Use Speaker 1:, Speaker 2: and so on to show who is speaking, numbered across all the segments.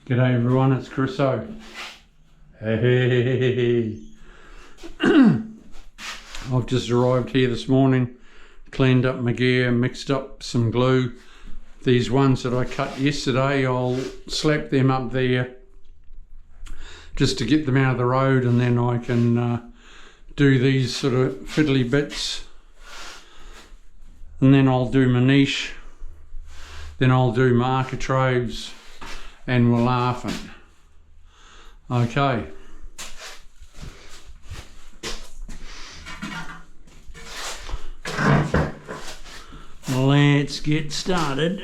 Speaker 1: G'day everyone, it's Chriso. Hey, I've just arrived here this morning, cleaned up my gear, mixed up some glue. These ones that I cut yesterday, I'll slap them up there just to get them out of the road, and then I can do these sort of fiddly bits. And then I'll do my niche, then I'll do my architraves, and we're laughing. Okay. Let's get started.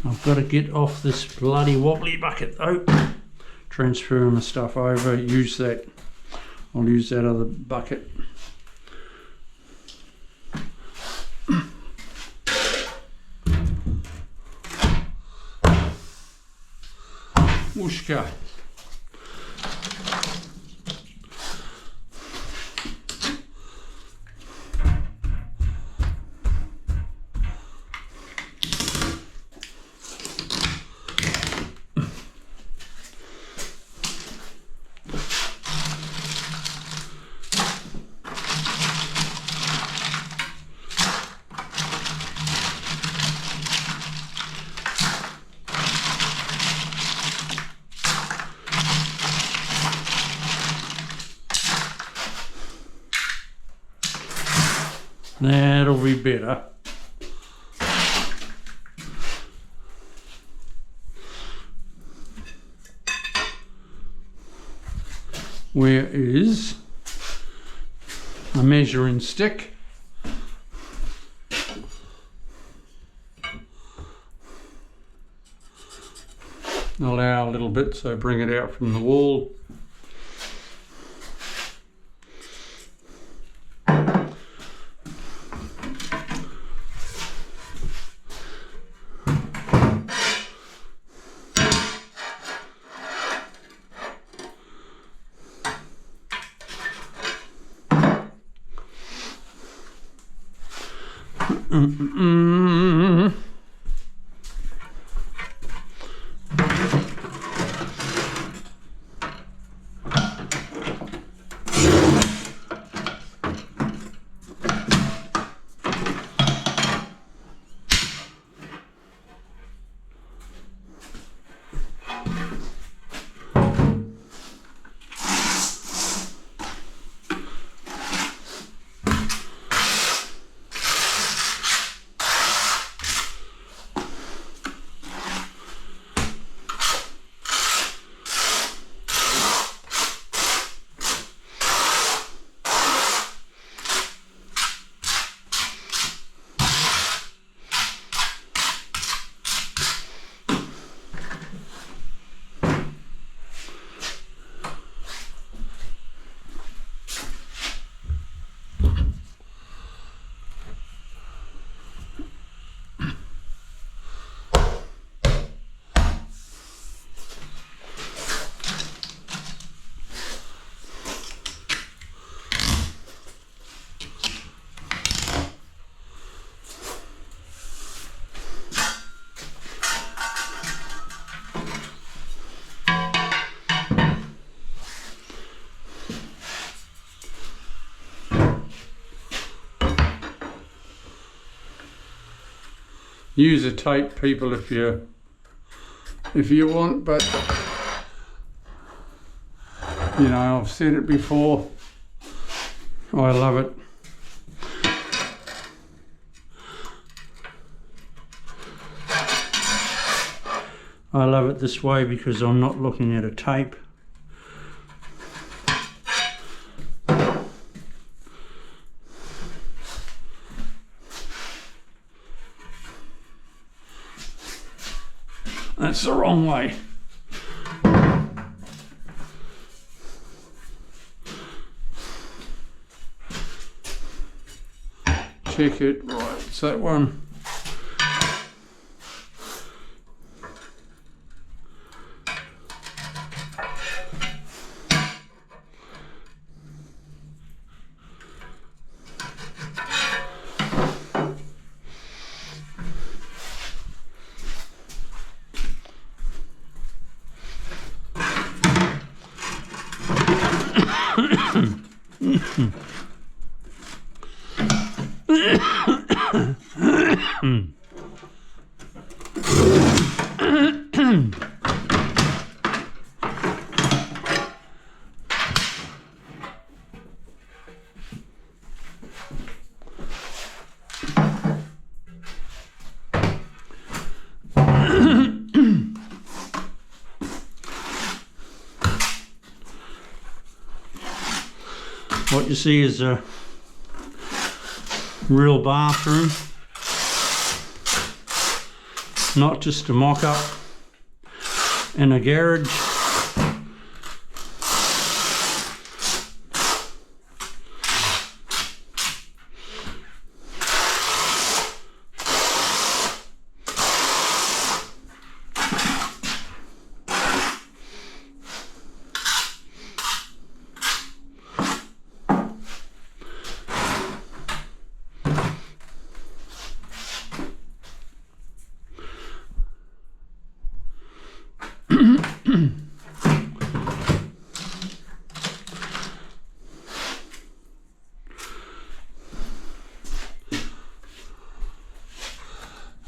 Speaker 1: I've got to get off this bloody wobbly bucket though. Transfer my stuff over, use that. I'll use that other bucket. Whooshka. That'll be better. Where is a measuring stick? Allow a little bit, so bring it out from the wall. Use a tape, people, if you want, but you know, I've said it before, I love it. I love it this way because I'm not looking at a tape. That's the wrong way. check it. Right, it's that one. What you see is a real bathroom, not just a mock-up in a garage.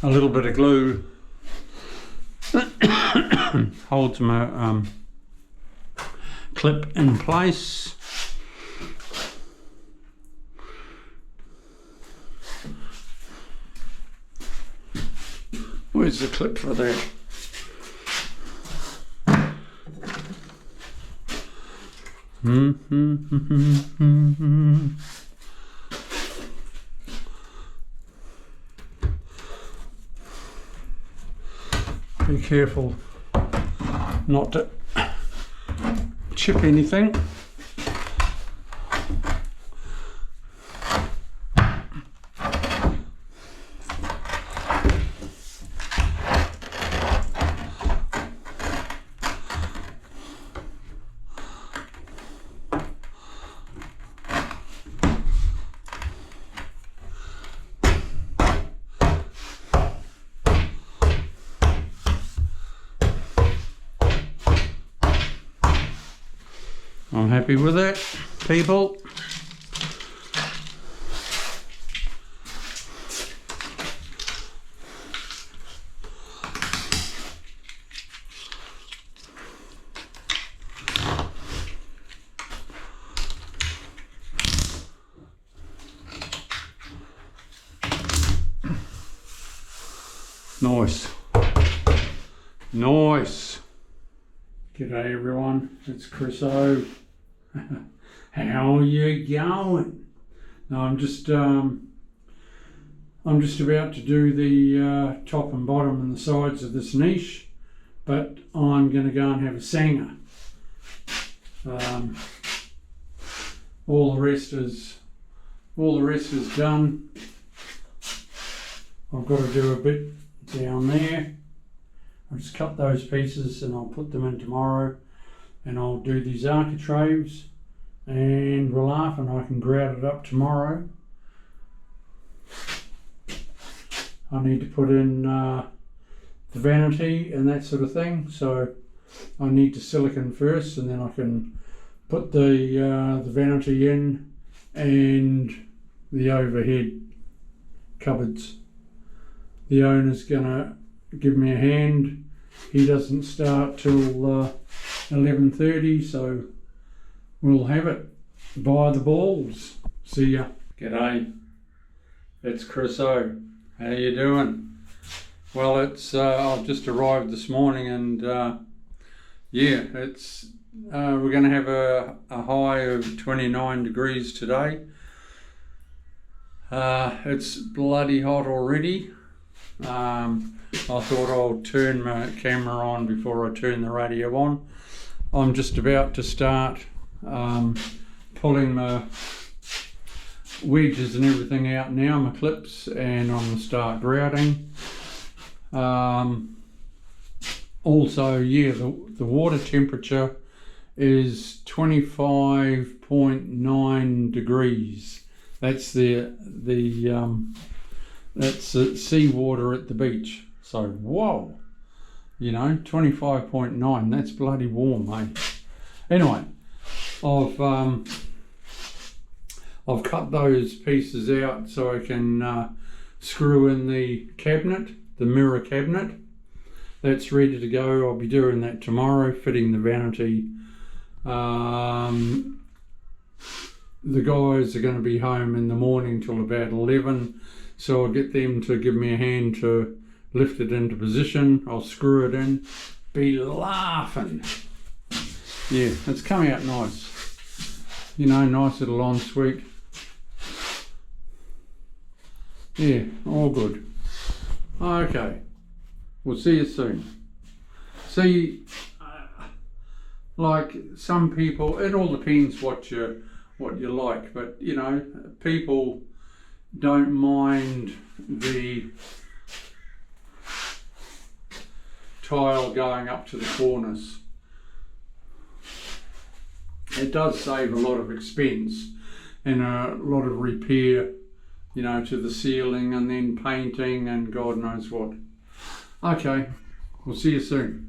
Speaker 1: A little bit of glue holds my clip in place. Where's the clip for that? Be careful not to chip anything. I'm happy with it, people. Nice. Nice. G'day everyone, it's Chris O. How you going? No, I'm just about to do the top and bottom and the sides of this niche, but I'm going to go and have a sanger. All the rest is done. I've got to do a bit down there. I'll just cut those pieces and I'll put them in tomorrow, and I'll do these architraves and we'll laugh and I can grout it up tomorrow. I need to put in the vanity and that sort of thing, so I need to silicon first and then I can put the vanity in and the overhead cupboards. The owner's gonna give me a hand. He doesn't start till 11:30, so we'll have it by the balls. See ya. G'day, it's Chris O. How you doing? Well, it's I've just arrived this morning, and yeah, it's we're going to have a high of 29 degrees today. It's bloody hot already. I thought I'll turn my camera on before I turn the radio on. I'm just about to start pulling my wedges and everything out now, my clips, and I'm going to start grouting. Also, yeah, the water temperature is 25.9 degrees. That's that's the seawater at the beach. So whoa, you know, 25.9. That's bloody warm, eh? Anyway, I've cut those pieces out so I can screw in the cabinet, the mirror cabinet. That's ready to go. I'll be doing that tomorrow, fitting the vanity. The guys are going to be home in the morning till about 11, so I'll get them to give me a hand to lift it into position. I'll screw it in. Be laughing. Yeah, it's coming out nice. You know, nice little ensuite. Yeah, all good. Okay, we'll see you soon. See, like some people, it all depends what you like, but you know, people don't mind the tile going up to the corners. It does save a lot of expense and a lot of repair, you know, to the ceiling and then painting and God knows what. Okay, we'll see you soon.